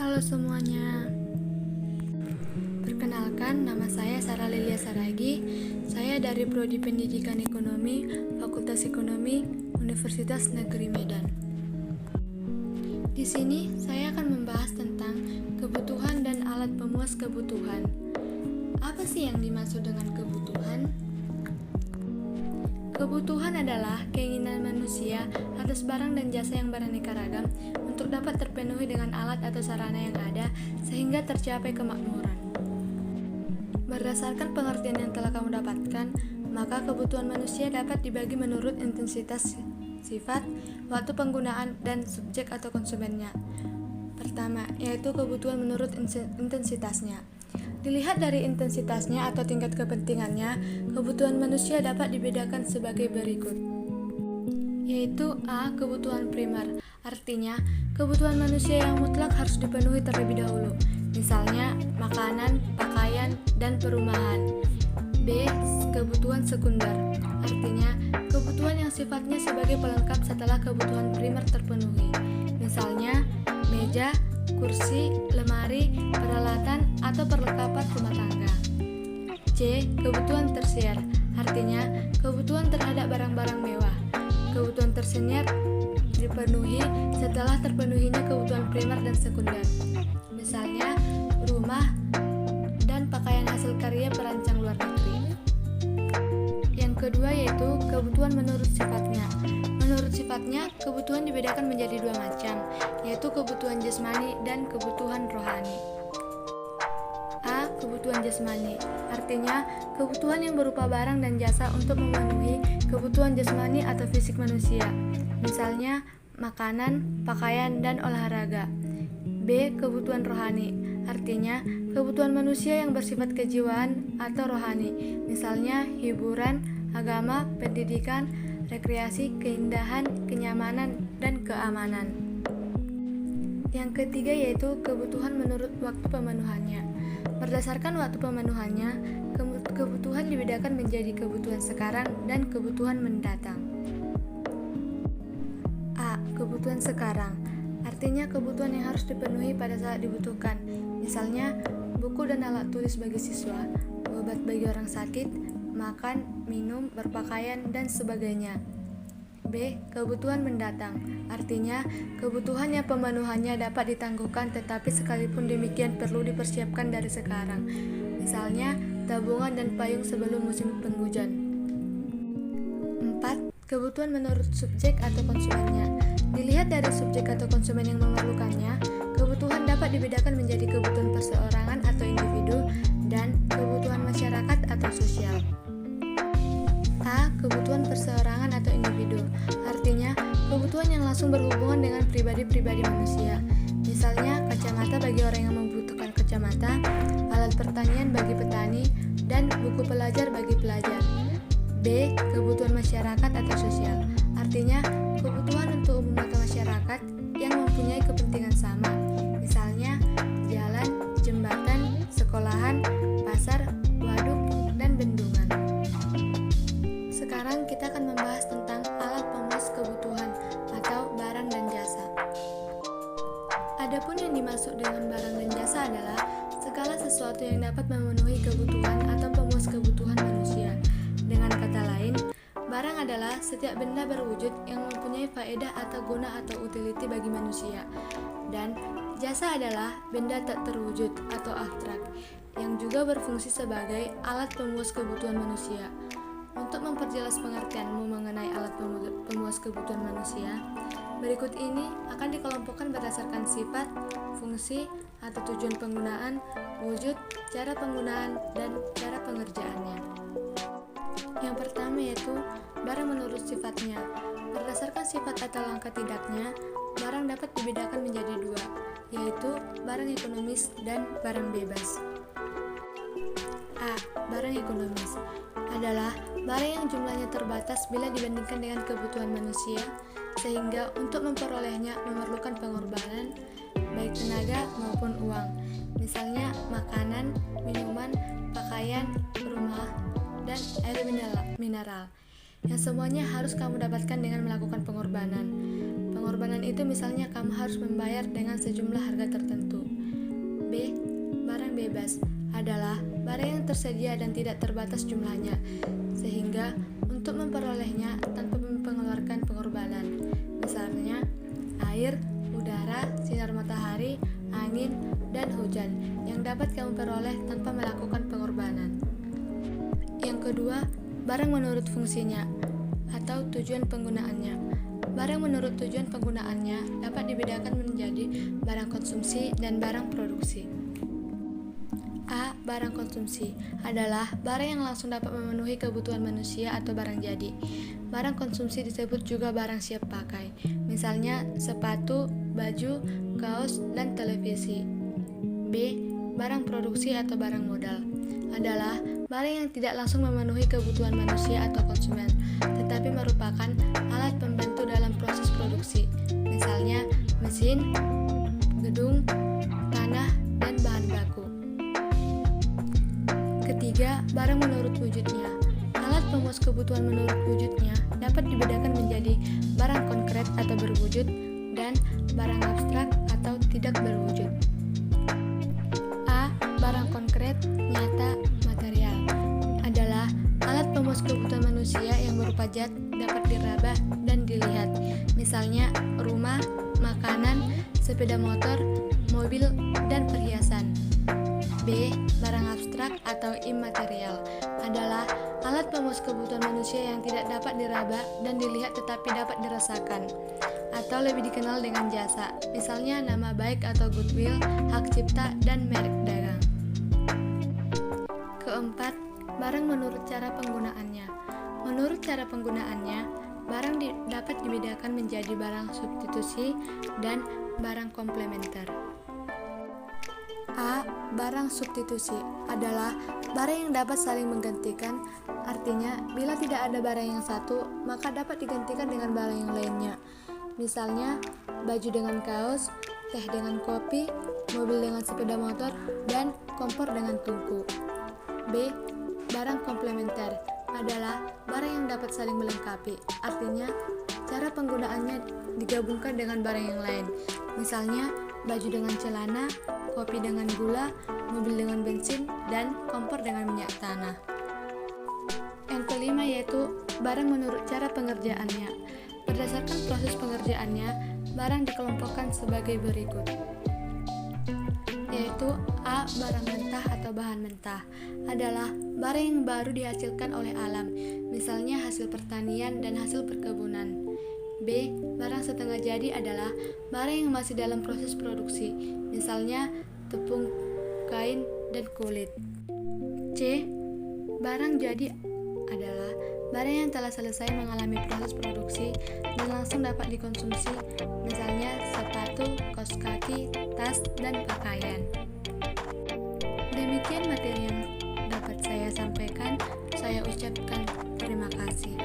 Halo semuanya, perkenalkan nama saya Sarah Lilia Saragi. Saya dari Prodi Pendidikan Ekonomi, Fakultas Ekonomi, Universitas Negeri Medan. Di sini saya akan membahas tentang kebutuhan dan alat pemuas kebutuhan. Apa sih yang dimaksud dengan kebutuhan? Kebutuhan adalah keinginan manusia atas barang dan jasa yang beraneka ragam untuk dapat terpenuhi dengan alat atau sarana yang ada sehingga tercapai kemakmuran. Berdasarkan pengertian yang telah kamu dapatkan, maka kebutuhan manusia dapat dibagi menurut intensitas sifat, waktu penggunaan, dan subjek atau konsumennya. Pertama, yaitu kebutuhan menurut intensitasnya. Dilihat dari intensitasnya atau tingkat kepentingannya, kebutuhan manusia dapat dibedakan sebagai berikut. Yaitu A. Kebutuhan primer, artinya kebutuhan manusia yang mutlak harus dipenuhi terlebih dahulu, misalnya makanan, pakaian, dan perumahan. B. Kebutuhan sekunder, artinya kebutuhan yang sifatnya sebagai pelengkap setelah kebutuhan primer terpenuhi, misalnya meja, kursi, lemari, peralatan, atau perlengkapan rumah tangga. C. Kebutuhan tersier, artinya kebutuhan terhadap barang-barang mewah. Kebutuhan tersier dipenuhi setelah terpenuhinya kebutuhan primer dan sekunder, misalnya rumah dan pakaian hasil karya perancang luar negeri. Yang kedua yaitu kebutuhan menurut sifatnya. Menurut sifatnya, kebutuhan dibedakan menjadi dua macam, yaitu kebutuhan jasmani dan kebutuhan rohani. A. Kebutuhan jasmani, artinya kebutuhan yang berupa barang dan jasa untuk memenuhi kebutuhan jasmani atau fisik manusia, misalnya makanan, pakaian, dan olahraga. B. Kebutuhan rohani, artinya kebutuhan manusia yang bersifat kejiwaan atau rohani, misalnya hiburan, agama, pendidikan, rekreasi, keindahan, kenyamanan, dan keamanan. Yang ketiga yaitu kebutuhan menurut waktu pemenuhannya. Berdasarkan waktu pemenuhannya, kebutuhan dibedakan menjadi kebutuhan sekarang dan kebutuhan mendatang. A. Kebutuhan sekarang, artinya kebutuhan yang harus dipenuhi pada saat dibutuhkan, misalnya buku dan alat tulis bagi siswa, obat bagi orang sakit, makan, minum, berpakaian, dan sebagainya. B. Kebutuhan mendatang, artinya kebutuhan yang pemenuhannya dapat ditangguhkan tetapi sekalipun demikian perlu dipersiapkan dari sekarang, misalnya tabungan dan payung sebelum musim penghujan. 4. Kebutuhan menurut subjek atau konsumennya. Dilihat dari subjek atau konsumen yang memerlukannya, kebutuhan dapat dibedakan menjadi kebutuhan perseorangan atau individu dan kebutuhan masyarakat atau sosial. A. Kebutuhan perseorangan atau individu, artinya kebutuhan yang langsung berhubungan dengan pribadi-pribadi manusia, misalnya kacamata bagi orang yang membutuhkan kacamata, alat pertanian bagi petani, dan buku pelajar bagi pelajar. B. Kebutuhan masyarakat atau sosial, artinya kebutuhan untuk umum atau masyarakat yang mempunyai kepentingan sama, misalnya jalan, jembatan, sekolahan, pasar, waduk, dan bendungan. Sekarang kita akan membahas tentang alat pemuas kebutuhan atau barang dan jasa. Adapun yang dimaksud dengan barang dan jasa adalah segala sesuatu yang dapat memenuhi kebutuhan atau pemuas kebutuhan manusia. Dengan kata lain, barang adalah setiap benda berwujud yang mempunyai faedah atau guna atau utility bagi manusia. Dan jasa adalah benda tak terwujud atau abstrak yang juga berfungsi sebagai alat pemuas kebutuhan manusia. Untuk memperjelas pengertianmu mengenai alat pemuas kebutuhan manusia, berikut ini akan dikelompokkan berdasarkan sifat, fungsi, atau tujuan penggunaan, wujud, cara penggunaan, dan cara pengerjaannya. Yang pertama yaitu barang menurut sifatnya. Berdasarkan sifat atau langkah tidaknya, barang dapat dibedakan menjadi dua, yaitu barang ekonomis dan barang bebas. A. Barang ekonomis adalah barang yang jumlahnya terbatas bila dibandingkan dengan kebutuhan manusia, sehingga untuk memperolehnya memerlukan pengorbanan, baik tenaga maupun uang, misalnya makanan, minuman, pakaian, rumah, dan air mineral, yang semuanya harus kamu dapatkan dengan melakukan pengorbanan. Pengorbanan itu misalnya kamu harus membayar dengan sejumlah harga tertentu. B. Barang bebas adalah barang yang tersedia dan tidak terbatas jumlahnya, sehingga untuk memperolehnya tanpa mengeluarkan pengorbanan. Misalnya, air, udara, sinar matahari, angin, dan hujan yang dapat kamu peroleh tanpa melakukan pengorbanan. Yang kedua, barang menurut fungsinya atau tujuan penggunaannya. Barang menurut tujuan penggunaannya dapat dibedakan menjadi barang konsumsi dan barang produksi. A. Barang konsumsi adalah barang yang langsung dapat memenuhi kebutuhan manusia atau barang jadi. Barang konsumsi disebut juga barang siap pakai, misalnya sepatu, baju, kaos, dan televisi. B. Barang produksi atau barang modal adalah barang yang tidak langsung memenuhi kebutuhan manusia atau konsumen, tetapi merupakan alat pembantu dalam proses produksi, misalnya mesin, gedung, tanah, dan bahan baku. Ketiga, barang menurut wujudnya. Alat pemuas kebutuhan menurut wujudnya dapat dibedakan menjadi barang konkret atau berwujud dan barang abstrak atau tidak berwujud. A. Barang konkret, nyata, material adalah alat pemuas kebutuhan manusia yang berupa zat dapat diraba dan dilihat, misalnya rumah, makanan, sepeda motor, mobil, dan perhiasan. B. Barang abstrak atau imaterial adalah alat pemuas kebutuhan manusia yang tidak dapat diraba dan dilihat tetapi dapat dirasakan, atau lebih dikenal dengan jasa, misalnya nama baik atau goodwill, hak cipta, dan merek dagang. Keempat, barang menurut cara penggunaannya. Menurut cara penggunaannya, barang dapat dibedakan menjadi barang substitusi dan barang komplementer. A. Barang substitusi adalah barang yang dapat saling menggantikan, artinya bila tidak ada barang yang satu, maka dapat digantikan dengan barang yang lainnya. Misalnya, baju dengan kaos, teh dengan kopi, mobil dengan sepeda motor, dan kompor dengan tungku. B. Barang komplementer adalah barang yang dapat saling melengkapi, artinya cara penggunaannya digabungkan dengan barang yang lain. Misalnya, baju dengan celana, kopi dengan gula, mobil dengan bensin, dan kompor dengan minyak tanah. Yang kelima yaitu barang menurut cara pengerjaannya. Berdasarkan proses pengerjaannya, barang dikelompokkan sebagai berikut, yaitu A. Barang mentah atau bahan mentah adalah barang yang baru dihasilkan oleh alam, misalnya hasil pertanian dan hasil perkebunan. B. Barang setengah jadi adalah barang yang masih dalam proses produksi, misalnya tepung, kain, dan kulit. C. Barang jadi adalah barang yang telah selesai mengalami proses produksi dan langsung dapat dikonsumsi, misalnya sepatu, kaos kaki, tas, dan pakaian. Demikian materi yang dapat saya sampaikan. Saya ucapkan terima kasih.